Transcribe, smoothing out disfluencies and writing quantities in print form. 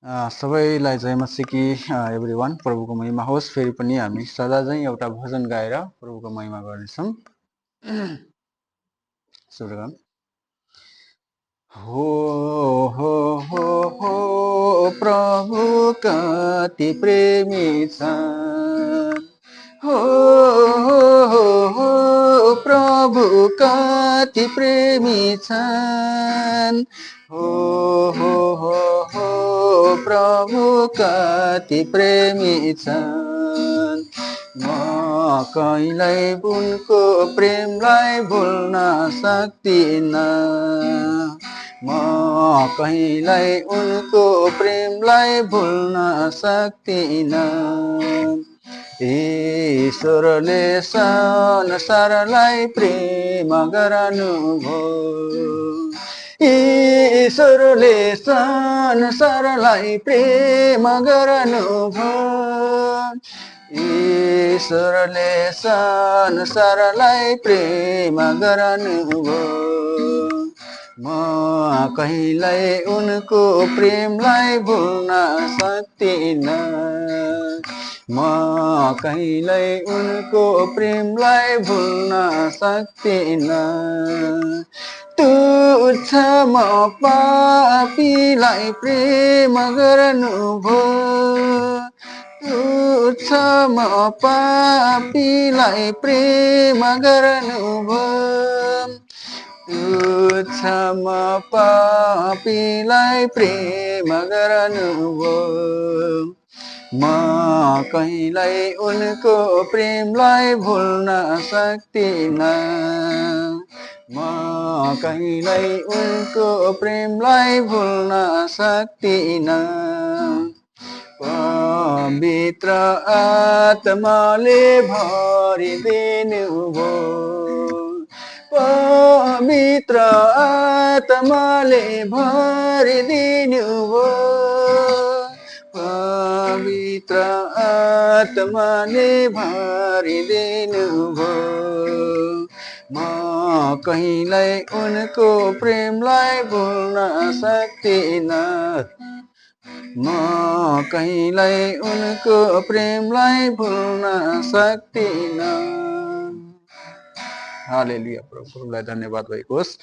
सबैलाई जय मसीकी एभ्रिवान। प्रभुको महिमा होस्। फेरि पनि हामी सदा चाहिँ एउटा भजन गाएर प्रभुको महिमा गर्नेछौँ। सुरगान हो हो हो हो प्रभु कति प्रेमी छन्, हो हो हो प्रभु कति प्रेमी छन्, हो हो हो हो प्रभु कति प्रेमी छन्। म कहिल्यै उनको प्रेमलाई भुल्न सक्दिनँ, म कहिल्यै उनको प्रेमलाई भुल्न सक्दिनँ। ईश्वरले संसारलाई प्रेम गराउनुभयो, ईश्वरले संसारलाई प्रेम गराउनुभयो, ईश्वरले संसारलाई प्रेम गराउनुभयो। म कहिल्यै उनको प्रेमलाई भुल्न सक्दिनँ, म कहिल्यै उनको प्रेमलाई भुल्न सक्दिनँ। तुच्छ म पापीलाई प्रेम गर्नुभयो, तुच्छ म पापीलाई प्रेम गर्नुभयो, तुच्छ म पापीलाई प्रेम गर्नुभयो। म कहिल्यै उनको प्रेमलाई भुल्न सक्दिनँ, म कहिल्यै उनको प्रेमलाई भुल्न सक्दिनँ। पवित्र आत्माले भरिदिनुभयो, पवित्र आत्माले भरिदिनुभयो, पवित्र आत्माले भरिदिनुभयो। म कहिल्यै उनको प्रेमलाई भुल्न सक्दिनँ, म कहिल्यै उनको प्रेमलाई भुल्न सक्दिनँ। हालेलुया। प्रभुलाई धन्यवाद भएको होस्।